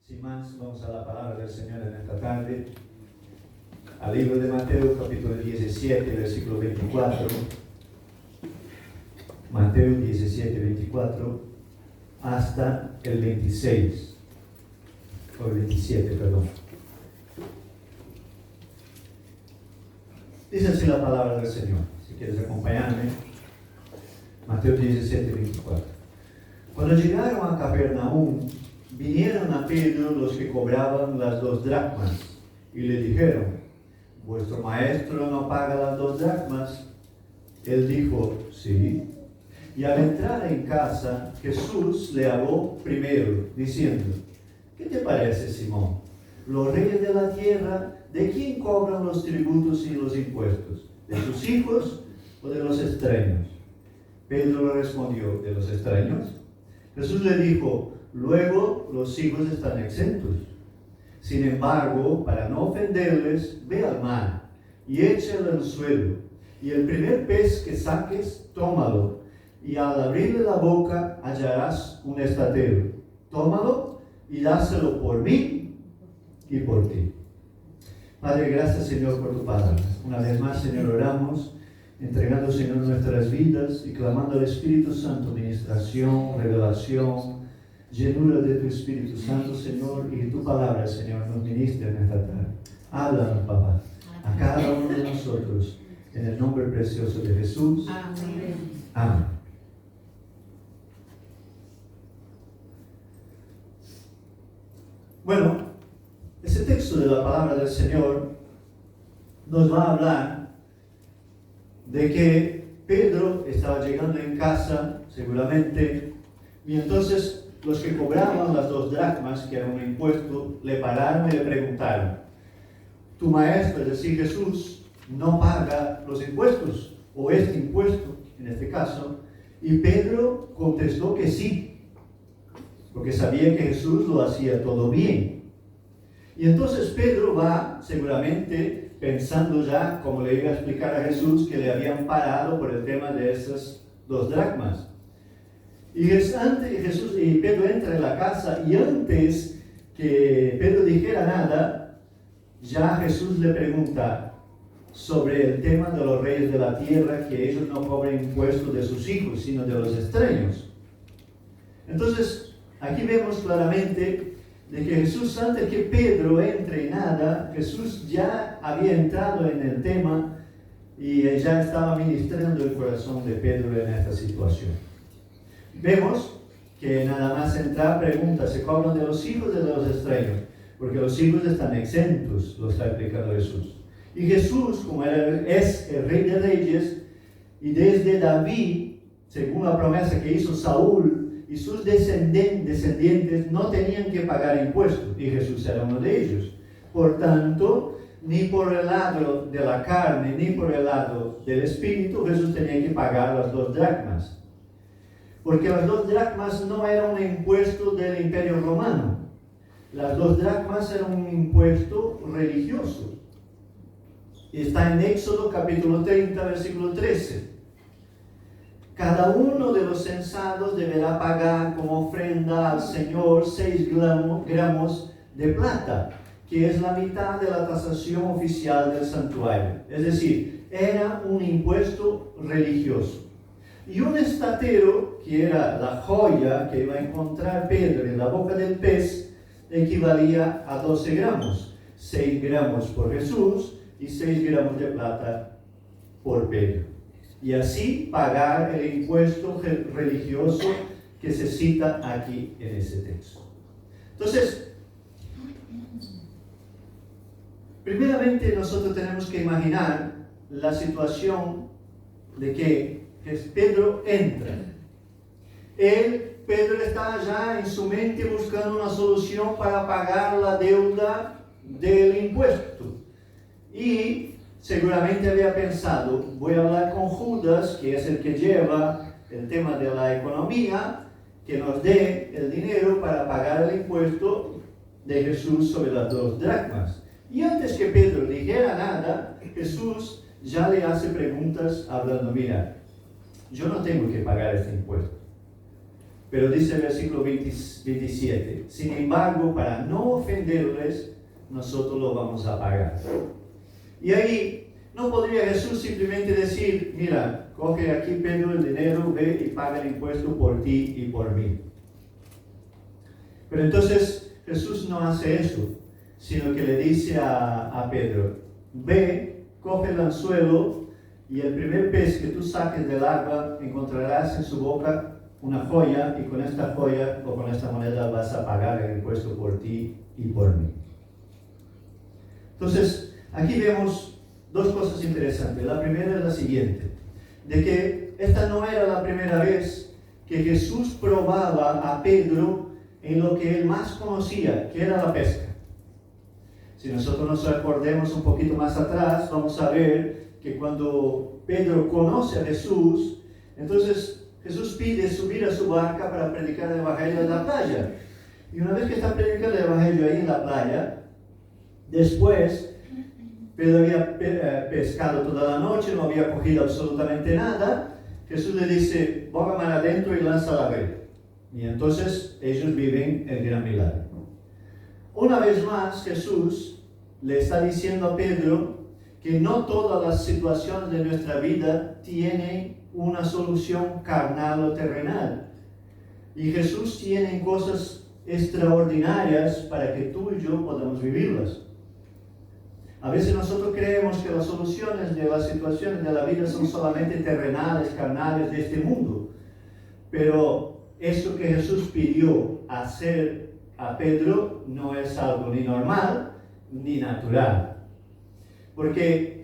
Sin más, vamos a la palabra del Señor en esta tarde, al libro de Mateo, capítulo 17, versículo 24. Mateo 17, 24, hasta el 26, o el 27, perdón. Dice así la palabra del Señor, si quieres acompañarme. Mateo 17, 24. Cuando llegaron a Capernaum, vinieron a Pedro los que cobraban las 2 dracmas y le dijeron: ¿vuestro maestro no paga las 2 dracmas? Él dijo: sí. Y al entrar en casa, Jesús le habló primero, diciendo: ¿qué te parece, Simón? ¿Los reyes de la tierra de quién cobran los tributos y los impuestos? ¿De sus hijos o de los extraños? Pedro le respondió: de los extraños. Jesús le dijo: luego los hijos están exentos. Sin embargo, para no ofenderles, ve al mar y échalo al suelo, y el primer pez que saques, tómalo, y al abrirle la boca hallarás un estatero. Tómalo y dáselo por mí y por ti. Padre, gracias, Señor, por tu palabra. Una vez más, Señor, oramos, entregando, Señor, nuestras vidas y clamando al Espíritu Santo, ministración, revelación, llenura de tu Espíritu Santo, Señor, y tu palabra, Señor, nos ministra en esta tarde. Háblanos, papá, a cada uno de nosotros, en el nombre precioso de Jesús. Amén. Amén. Bueno, ese texto de la palabra del Señor nos va a hablar de que Pedro estaba llegando en casa, seguramente, y entonces los que cobraban las 2 dracmas, que era un impuesto, le pararon y le preguntaron: ¿tu maestro, es decir, Jesús, no paga los impuestos, o este impuesto, en este caso? Y Pedro contestó que sí, porque sabía que Jesús lo hacía todo bien. Y entonces Pedro va, seguramente, pensando ya, como le iba a explicar a Jesús, que le habían parado por el tema de esas 2 dracmas. Y Pedro entra en la casa, y antes que Pedro dijera nada, ya Jesús le pregunta sobre el tema de los reyes de la tierra, que ellos no cobran impuestos de sus hijos, sino de los extraños. Entonces, aquí vemos claramente de que Jesús, antes que Pedro entre en nada, Jesús ya había entrado en el tema y ya estaba ministrando el corazón de Pedro en esta situación. Vemos que nada más entrar pregunta: ¿se cobran de los hijos o de los extraños? Porque los hijos están exentos, lo está explicando Jesús. Y Jesús, como es el Rey de Reyes, y desde David, según la promesa que hizo Saúl, y sus descendientes no tenían que pagar impuestos, y Jesús era uno de ellos. Por tanto, ni por el lado de la carne, ni por el lado del espíritu, Jesús tenía que pagar las 2 dracmas. Porque las 2 dracmas no eran un impuesto del Imperio Romano. Las 2 dracmas eran un impuesto religioso. Está en Éxodo capítulo 30, versículo 13. Cada uno de los censados deberá pagar como ofrenda al Señor 6 gramos de plata, que es la mitad de la tasación oficial del santuario. Es decir, era un impuesto religioso. Y un estatero, que era la joya que iba a encontrar Pedro en la boca del pez, equivalía a 12 gramos. 6 gramos por Jesús y 6 gramos de plata por Pedro. Y así pagar el impuesto religioso que se cita aquí en ese texto. Entonces, primeramente nosotros tenemos que imaginar la situación de que Pedro entra. Pedro está ya en su mente buscando una solución para pagar la deuda del impuesto. Y seguramente había pensado: voy a hablar con Judas, que es el que lleva el tema de la economía, que nos dé el dinero para pagar el impuesto de Jesús sobre las 2 dracmas. Y antes que Pedro dijera nada, Jesús ya le hace preguntas hablando: mira, yo no tengo que pagar este impuesto. Pero dice el versículo 27, sin embargo, para no ofenderles, nosotros lo vamos a pagar. Y ahí no podría Jesús simplemente decir, mira, coge aquí Pedro el dinero, ve y paga el impuesto por ti y por mí. Pero entonces Jesús no hace eso, sino que le dice a Pedro, ve, coge el anzuelo y el primer pez que tú saques del agua encontrarás en su boca una joya, y con esta joya o con esta moneda vas a pagar el impuesto por ti y por mí. Entonces, aquí vemos dos cosas interesantes. La primera es la siguiente, de que esta no era la primera vez que Jesús probaba a Pedro en lo que él más conocía, que era la pesca. Si nosotros nos recordemos un poquito más atrás, vamos a ver que cuando Pedro conoce a Jesús, entonces Jesús pide subir a su barca para predicar el evangelio en la playa. Y una vez que está predicando el evangelio ahí en la playa, después Pedro había pescado toda la noche, no había cogido absolutamente nada. Jesús le dice, boga mar adentro y lanza la red. Y entonces ellos viven el gran milagro. Una vez más Jesús le está diciendo a Pedro que no todas las situaciones de nuestra vida tienen una solución carnal o terrenal. Y Jesús tiene cosas extraordinarias para que tú y yo podamos vivirlas. A veces nosotros creemos que las soluciones de las situaciones de la vida son solamente terrenales, carnales de este mundo. Pero eso que Jesús pidió hacer a Pedro no es algo ni normal ni natural. Porque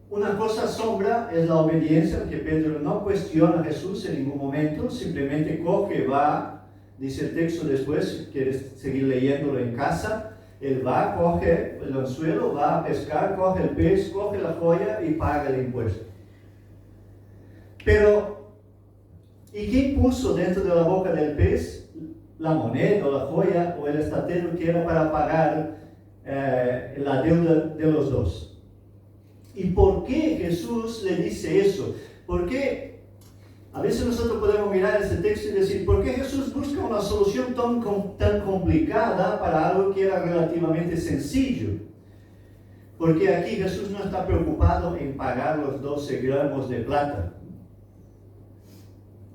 una cosa asombra es la obediencia, que Pedro no cuestiona a Jesús en ningún momento, simplemente coge, va, dice el texto después, si quieres seguir leyéndolo en casa, él va, coge el anzuelo, va a pescar, coge el pez, coge la joya y paga el impuesto. Pero, ¿y qué puso dentro de la boca del pez? La moneda o la joya o el estatero que era para pagar la deuda de los dos. ¿Y por qué Jesús le dice eso? ¿Por qué? A veces nosotros podemos mirar este texto y decir, ¿por qué Jesús busca una solución tan complicada para algo que era relativamente sencillo? Porque aquí Jesús no está preocupado en pagar los 12 gramos de plata.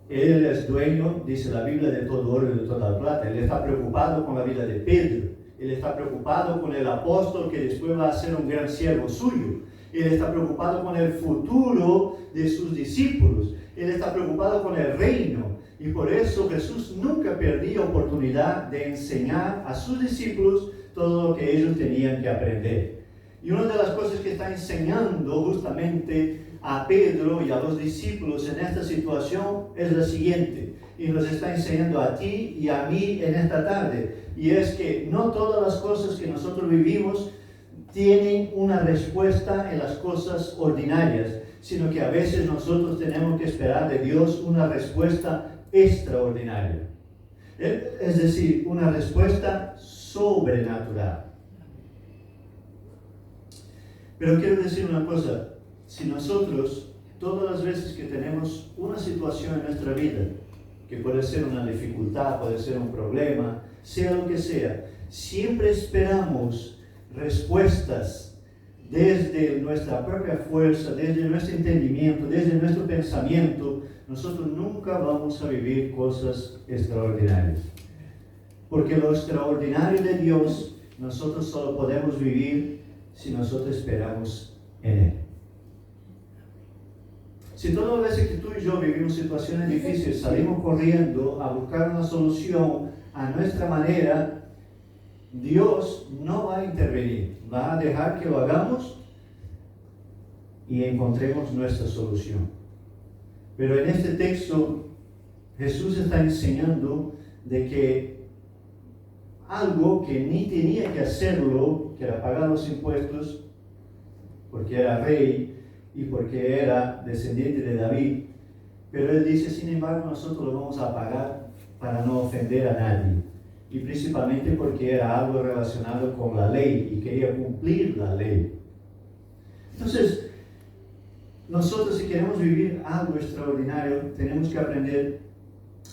Él es dueño, dice la Biblia, de todo oro y de toda plata. Él está preocupado con la vida de Pedro. Él está preocupado con el apóstol que después va a ser un gran siervo suyo. Él está preocupado con el futuro de sus discípulos. Él está preocupado con el reino. Y por eso Jesús nunca perdía oportunidad de enseñar a sus discípulos todo lo que ellos tenían que aprender. Y una de las cosas que está enseñando justamente a Pedro y a los discípulos en esta situación es la siguiente. Y nos está enseñando a ti y a mí en esta tarde. Y es que no todas las cosas que nosotros vivimos tienen una respuesta en las cosas ordinarias, sino que a veces nosotros tenemos que esperar de Dios una respuesta extraordinaria. Es decir, una respuesta sobrenatural. Pero quiero decir una cosa, si nosotros, todas las veces que tenemos una situación en nuestra vida, que puede ser una dificultad, puede ser un problema, sea lo que sea, siempre esperamos respuestas desde nuestra propia fuerza, desde nuestro entendimiento, desde nuestro pensamiento, nosotros nunca vamos a vivir cosas extraordinarias. Porque lo extraordinario de Dios, nosotros solo podemos vivir si nosotros esperamos en Él. Si todas las veces que tú y yo vivimos situaciones difíciles, salimos corriendo a buscar una solución a nuestra manera, Dios no va a intervenir, va a dejar que lo hagamos y encontremos nuestra solución. Pero en este texto, Jesús está enseñando de que algo que ni tenía que hacerlo, que era pagar los impuestos, porque era rey y porque era descendiente de David, pero él dice, sin embargo, nosotros lo vamos a pagar para no ofender a nadie. Y principalmente porque era algo relacionado con la ley y quería cumplir la ley. Entonces, nosotros si queremos vivir algo extraordinario, tenemos que aprender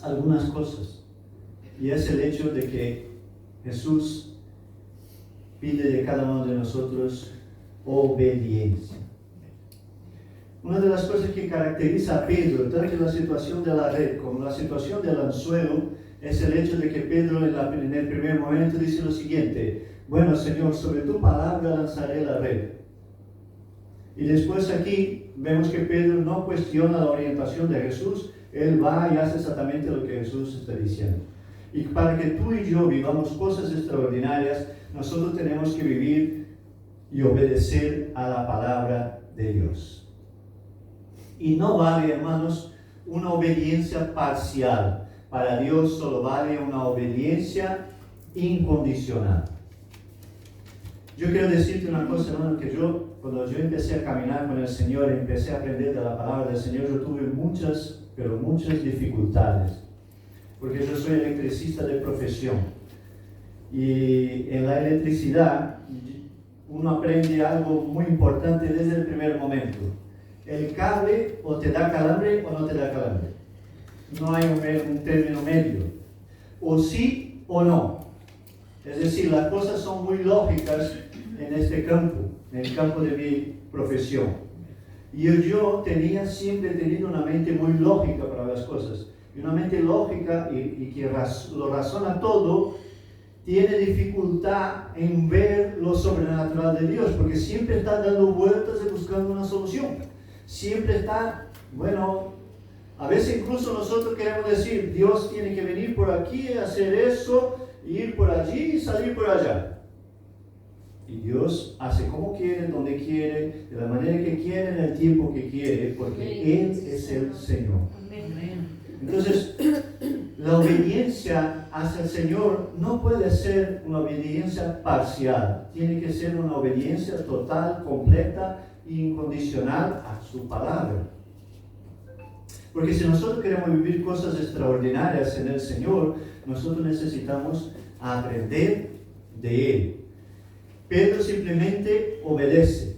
algunas cosas. Y es el hecho de que Jesús pide de cada uno de nosotros obediencia. Una de las cosas que caracteriza a Pedro, tanto en la situación de la red como en la situación del anzuelo, es el hecho de que Pedro en el primer momento dice lo siguiente: bueno, Señor, sobre tu palabra lanzaré la red. Y después aquí vemos que Pedro no cuestiona la orientación de Jesús, él va y hace exactamente lo que Jesús está diciendo. Y para que tú y yo vivamos cosas extraordinarias, nosotros tenemos que vivir y obedecer a la palabra de Dios. Y no vale, hermanos, una obediencia parcial. Para Dios solo vale una obediencia incondicional. Yo quiero decirte una cosa, hermano, que cuando yo empecé a caminar con el Señor, empecé a aprender de la palabra del Señor, yo tuve muchas dificultades. Porque yo soy electricista de profesión. Y en la electricidad, uno aprende algo muy importante desde el primer momento. El cable o te da calambre o no te da calambre. No hay un término medio. O sí o no. Es decir, las cosas son muy lógicas en este campo, en el campo de mi profesión. Y yo siempre tenido una mente muy lógica para las cosas. Y una mente lógica y que lo razona todo, tiene dificultad en ver lo sobrenatural de Dios, porque siempre está dando vueltas y buscando una solución. Siempre está, a veces incluso nosotros queremos decir, Dios tiene que venir por aquí, hacer eso, ir por allí y salir por allá. Y Dios hace como quiere, donde quiere, de la manera que quiere, en el tiempo que quiere, porque Él es el Señor. Entonces, la obediencia hacia el Señor no puede ser una obediencia parcial. Tiene que ser una obediencia total, completa e incondicional a su palabra. Porque si nosotros queremos vivir cosas extraordinarias en el Señor, nosotros necesitamos aprender de Él. Pedro simplemente obedece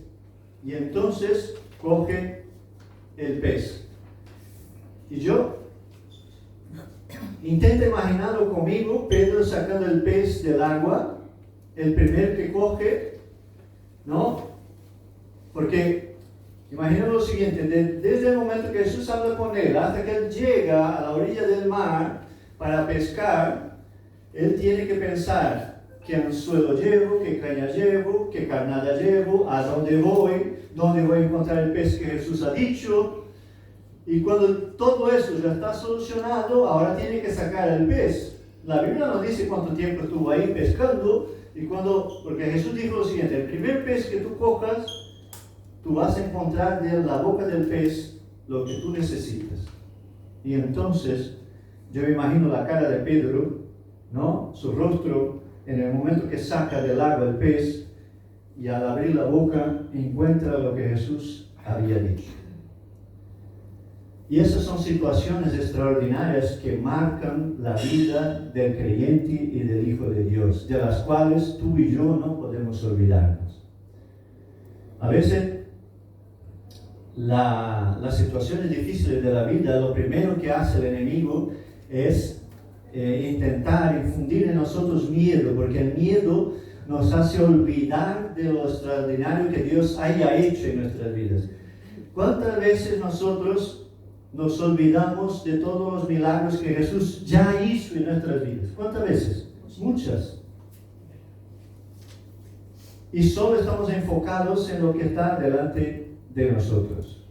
y entonces coge el pez. Y intenta imaginarlo conmigo, Pedro sacando el pez del agua, el primer que coge, ¿no? Porque imagínate lo siguiente, desde el momento que Jesús habla con él hasta que él llega a la orilla del mar para pescar, él tiene que pensar qué anzuelo llevo, qué caña llevo, qué carnada llevo, a dónde voy a encontrar el pez que Jesús ha dicho. Y cuando todo eso ya está solucionado, ahora tiene que sacar el pez. La Biblia no dice cuánto tiempo estuvo ahí pescando, porque Jesús dijo lo siguiente: el primer pez que tú cojas, tú vas a encontrar de la boca del pez lo que tú necesitas. Y entonces, yo me imagino la cara de Pedro, ¿no? Su rostro, en el momento que saca del agua el pez, y al abrir la boca, encuentra lo que Jesús había dicho. Y esas son situaciones extraordinarias que marcan la vida del creyente y del Hijo de Dios, de las cuales tú y yo no podemos olvidarnos. A veces, las situaciones difíciles de la vida, lo primero que hace el enemigo es intentar infundir en nosotros miedo, porque el miedo nos hace olvidar de lo extraordinario que Dios haya hecho en nuestras vidas. ¿Cuántas veces nosotros nos olvidamos de todos los milagros que Jesús ya hizo en nuestras vidas? ¿Cuántas veces? Muchas. Y solo estamos enfocados en lo que está delante de nosotros.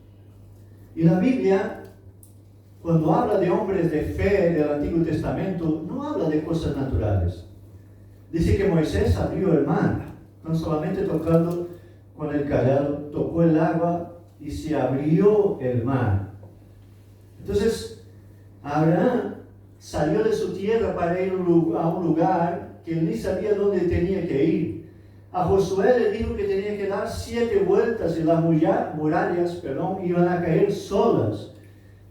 Y la Biblia, cuando habla de hombres de fe del Antiguo Testamento, no habla de cosas naturales. Dice que Moisés abrió el mar, no solamente tocando con el callado, tocó el agua y se abrió el mar. Entonces, Abraham salió de su tierra para ir a un lugar que él ni sabía dónde tenía que ir. A Josué le dijo que tenía que dar 7 vueltas y las murallas iban a caer solas.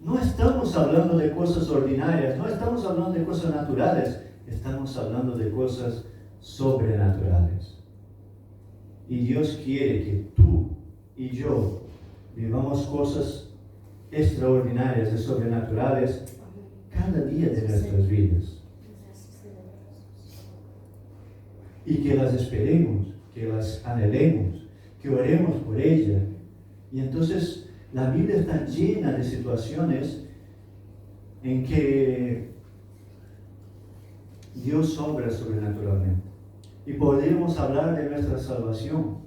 No estamos hablando de cosas ordinarias, no estamos hablando de cosas naturales, estamos hablando de cosas sobrenaturales. Y Dios quiere que tú y yo vivamos cosas extraordinarias y sobrenaturales cada día de nuestras vidas. Y que las esperemos, que las anhelemos, que oremos por ella. Y entonces la Biblia está llena de situaciones en que Dios obra sobrenaturalmente. Y podríamos hablar de nuestra salvación.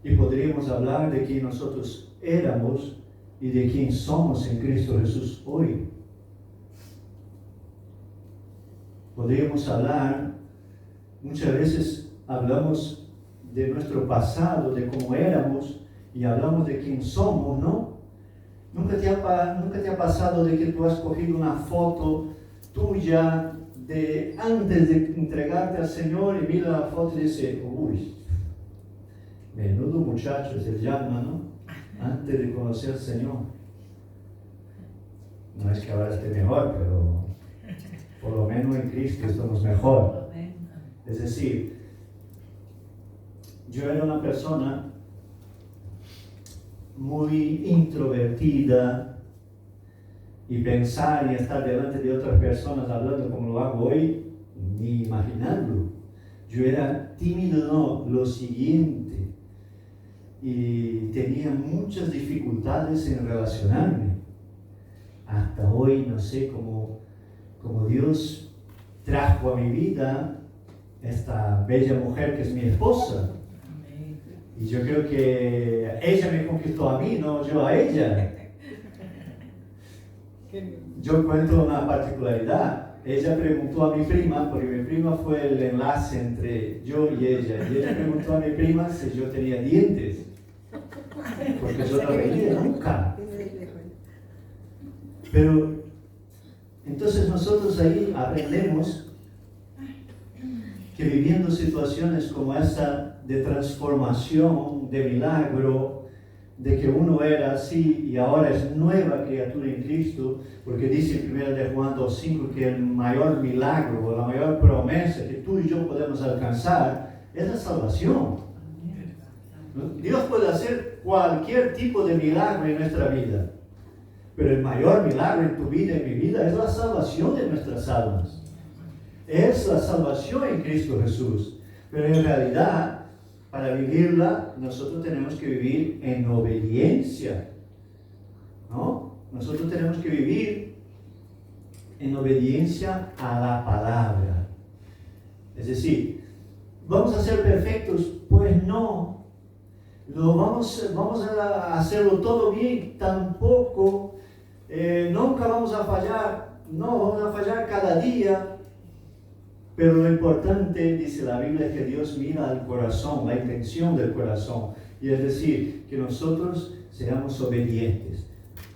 Y podríamos hablar de quién nosotros éramos y de quién somos en Cristo Jesús hoy. Podríamos hablar, muchas veces hablamos de nuestro pasado, de cómo éramos, y hablamos de quién somos, ¿no? ¿Nunca te ha pasado de que tú has cogido una foto tuya de antes de entregarte al Señor y mira la foto y dice, uy, menudo muchacho se llama, ¿no? Antes de conocer al Señor. No es que ahora esté mejor, pero por lo menos en Cristo estamos mejor. Es decir, yo era una persona muy introvertida, y pensar y estar delante de otras personas hablando como lo hago hoy, ni imaginarlo. Yo era tímido, no, lo siguiente, y tenía muchas dificultades en relacionarme. Hasta hoy no sé cómo Dios trajo a mi vida esta bella mujer que es mi esposa. Y yo creo que ella me conquistó a mí, no yo a ella. Yo cuento una particularidad. Ella preguntó a mi prima, porque mi prima fue el enlace entre yo y ella preguntó a mi prima si yo tenía dientes, porque yo no veía nunca. Pero entonces nosotros ahí aprendemos que viviendo situaciones como esa de transformación, de milagro, de que uno era así y ahora es nueva criatura en Cristo, porque dice en 1 de Juan 2:5 que el mayor milagro o la mayor promesa que tú y yo podemos alcanzar es la salvación. Dios puede hacer cualquier tipo de milagro en nuestra vida, pero el mayor milagro en tu vida y en mi vida es la salvación de nuestras almas. Es la salvación en Cristo Jesús, pero en realidad para vivirla, nosotros tenemos que vivir en obediencia, ¿no? Nosotros tenemos que vivir en obediencia a la palabra. Es decir, ¿vamos a ser perfectos? Pues no. ¿Vamos a hacerlo todo bien? Tampoco. Nunca vamos a fallar. No, vamos a fallar cada día. Pero lo importante, dice la Biblia, es que Dios mira al corazón, la intención del corazón. Y es decir, que nosotros seamos obedientes.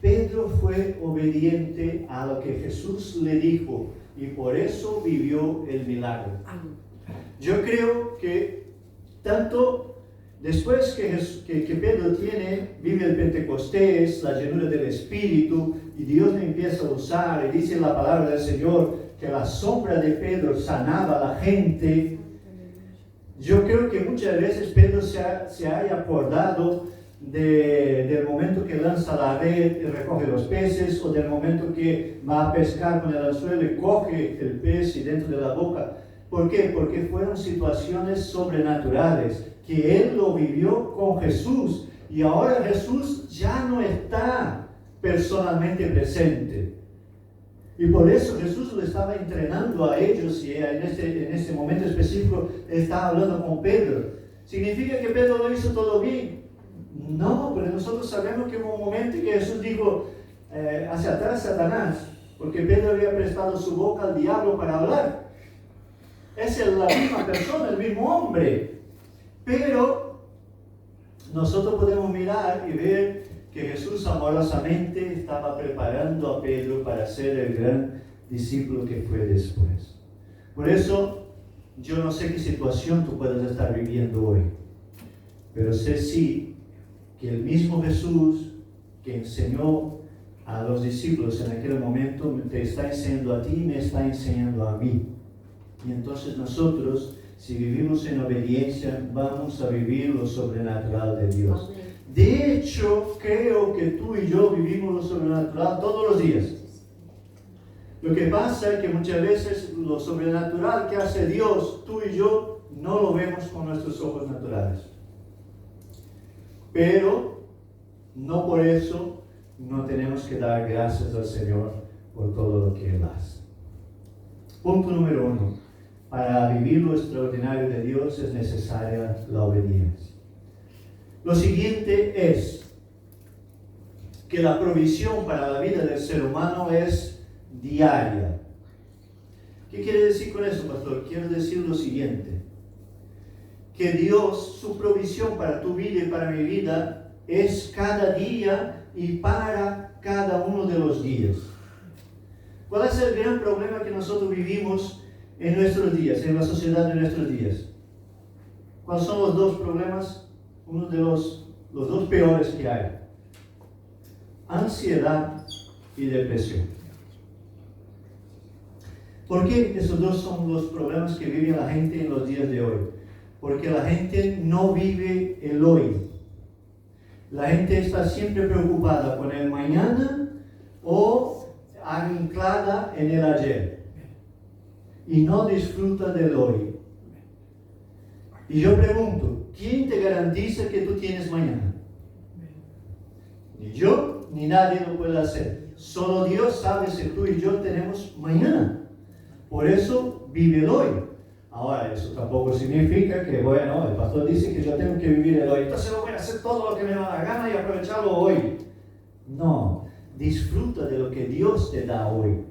Pedro fue obediente a lo que Jesús le dijo y por eso vivió el milagro. Yo creo que tanto después que Pedro vive el Pentecostés, la llenura del Espíritu, y Dios le empieza a usar, y dice la palabra del Señor, que la sombra de Pedro sanaba a la gente. Yo creo que muchas veces Pedro se haya acordado del momento que lanza la red y recoge los peces, o del momento que va a pescar con el anzuelo y coge el pez y dentro de la boca. ¿Por qué? Porque fueron situaciones sobrenaturales que él lo vivió con Jesús, y ahora Jesús ya no está personalmente presente. Y por eso Jesús lo estaba entrenando a ellos, y en este momento específico estaba hablando con Pedro. ¿Significa que Pedro lo hizo todo bien? No, pero nosotros sabemos que hubo un momento que Jesús dijo, hacia atrás Satanás, porque Pedro había prestado su boca al diablo para hablar. Es la misma persona, el mismo hombre. Pero nosotros podemos mirar y ver que Jesús amorosamente estaba preparando a Pedro para ser el gran discípulo que fue después. Por eso, yo no sé qué situación tú puedes estar viviendo hoy, pero sé sí que el mismo Jesús que enseñó a los discípulos en aquel momento te está enseñando a ti y me está enseñando a mí. Y entonces nosotros, si vivimos en obediencia, vamos a vivir lo sobrenatural de Dios. De hecho, creo que tú y yo vivimos lo sobrenatural todos los días. Lo que pasa es que muchas veces lo sobrenatural que hace Dios, tú y yo, no lo vemos con nuestros ojos naturales. Pero no por eso no tenemos que dar gracias al Señor por todo lo que Él hace. Punto número 1. Para vivir lo extraordinario de Dios es necesaria la obediencia. Lo siguiente es que la provisión para la vida del ser humano es diaria. ¿Qué quiere decir con eso, pastor? Quiero decir lo siguiente: que Dios, su provisión para tu vida y para mi vida es cada día y para cada uno de los días. ¿Cuál es el gran problema que nosotros vivimos en nuestros días, en la sociedad de nuestros días? ¿Cuáles son los dos problemas? Uno de los dos peores que hay: ansiedad y depresión. ¿Por qué esos dos son los problemas que vive la gente en los días de hoy? Porque la gente no vive el hoy. La gente está siempre preocupada con el mañana o anclada en el ayer y no disfruta del hoy. Y yo pregunto, ¿quién te garantiza que tú tienes mañana? Ni yo, ni nadie lo puede hacer. Solo Dios sabe si tú y yo tenemos mañana. Por eso vive el hoy. Ahora, eso tampoco significa que, bueno, el pastor dice que yo tengo que vivir el hoy, entonces yo voy a hacer todo lo que me da la gana y aprovecharlo hoy. No, disfruta de lo que Dios te da hoy.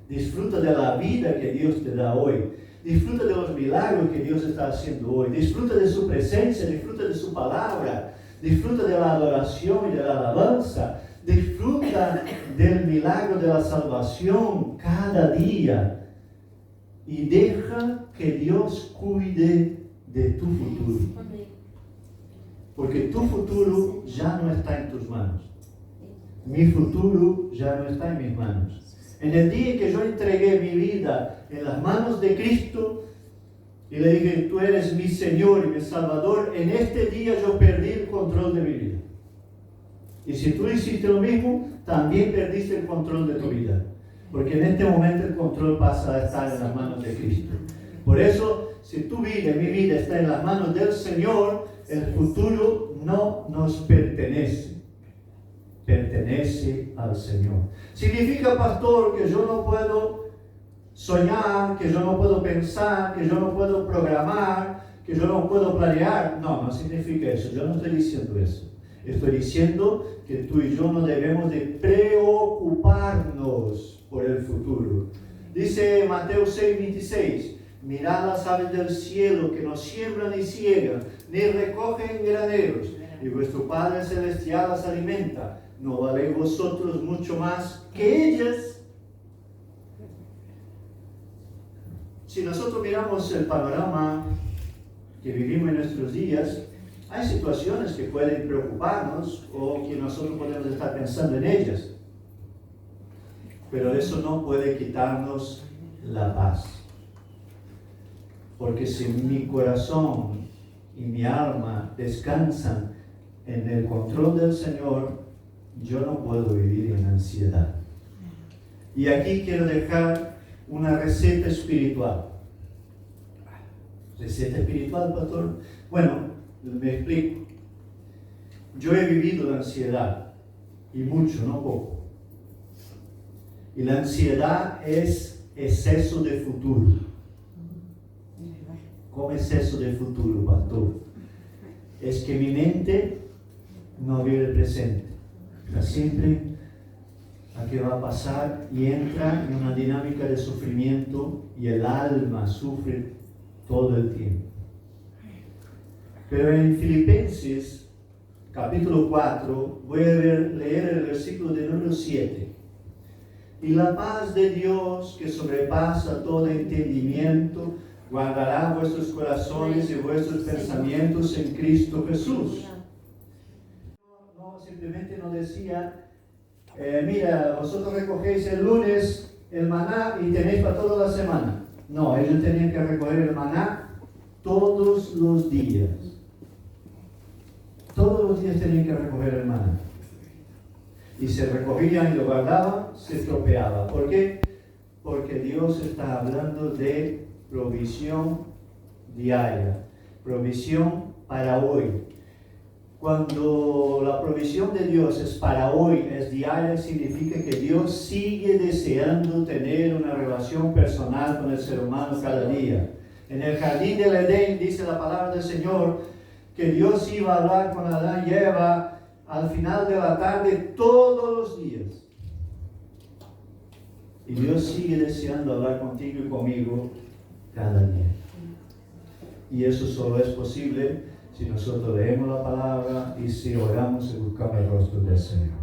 Disfruta de la vida que Dios te da hoy. Disfruta de los milagros que Dios está haciendo hoy. Disfruta de su presencia, disfruta de su palabra. Disfruta de la adoración y de la alabanza. Disfruta del milagro de la salvación cada día. Y deja que Dios cuide de tu futuro. Porque tu futuro ya no está en tus manos. Mi futuro ya no está en mis manos. En el día en que yo entregué mi vida en las manos de Cristo y le dije, tú eres mi Señor y mi Salvador, en este día yo perdí el control de mi vida. Y si tú hiciste lo mismo, también perdiste el control de tu vida. Porque en este momento el control pasa a estar en las manos de Cristo. Por eso, si tu vida y mi vida está en las manos del Señor, el futuro no nos pertenece. Pertenece al Señor. ¿Significa, pastor, que yo no puedo soñar, que yo no puedo pensar, que yo no puedo programar, que yo no puedo planear? No, no significa eso. Yo no estoy diciendo eso. Estoy diciendo que tú y yo no debemos de preocuparnos por el futuro. Dice Mateo 6:26, mirad las aves del cielo que no siembran ni ciegan, ni recogen graneros, y vuestro Padre Celestial las alimenta. ¿No valéis vosotros mucho más que ellas? Si nosotros miramos el panorama que vivimos en nuestros días, hay situaciones que pueden preocuparnos o que nosotros podemos estar pensando en ellas. Pero eso no puede quitarnos la paz. Porque si mi corazón y mi alma descansan en el control del Señor, yo no puedo vivir en ansiedad. Y aquí quiero dejar una receta espiritual. ¿Receta espiritual, pastor? Bueno, me explico. Yo he vivido la ansiedad, y mucho, no poco. Y la ansiedad es exceso de futuro. ¿Cómo exceso de futuro, pastor? Es que mi mente no vive el presente. Está siempre a qué va a pasar y entra en una dinámica de sufrimiento y el alma sufre todo el tiempo. Pero en Filipenses, capítulo 4, voy a leer el versículo de número 7. Y la paz de Dios, que sobrepasa todo entendimiento, guardará vuestros corazones y vuestros pensamientos en Cristo Jesús. No, simplemente no decía, mira, vosotros recogéis el lunes el maná y tenéis para toda la semana. No, ellos tenían que recoger el maná todos los días. Todos los días tenían que recoger el maná. Y se recogían y lo guardaban, se estropeaba. ¿Por qué? porque Dios está hablando de provisión diaria, provisión para hoy. Cuando la provisión de Dios es para hoy, es diaria, significa que Dios sigue deseando tener una relación personal con el ser humano cada día. En el jardín del Edén dice la palabra del Señor que Dios iba a hablar con Adán y Eva al final de la tarde todos los días. Y Dios sigue deseando hablar contigo y conmigo cada día. Y eso solo es posible si nosotros leemos la palabra y si oramos y buscamos el rostro del Señor.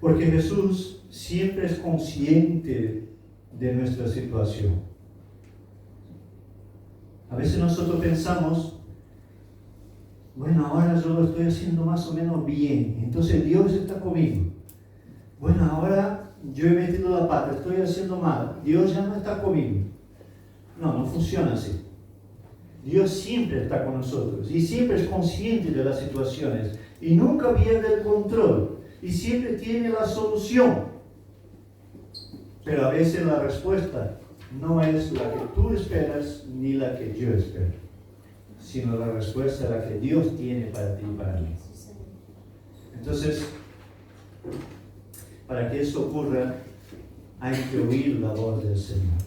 Porque Jesús siempre es consciente de nuestra situación. A veces nosotros pensamos, bueno, ahora yo lo estoy haciendo más o menos bien, entonces Dios está conmigo. Bueno, ahora yo he metido la pata, estoy haciendo mal, Dios ya no está conmigo. No, no funciona así. Dios siempre está con nosotros y siempre es consciente de las situaciones y nunca pierde el control y siempre tiene la solución. Pero a veces la respuesta no es la que tú esperas ni la que yo espero, sino la respuesta la que Dios tiene para ti y para mí. Entonces, para que eso ocurra, hay que oír la voz del Señor.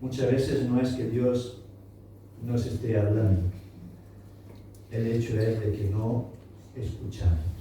Muchas veces no es que Dios nos esté hablando. El hecho es de que no escuchamos.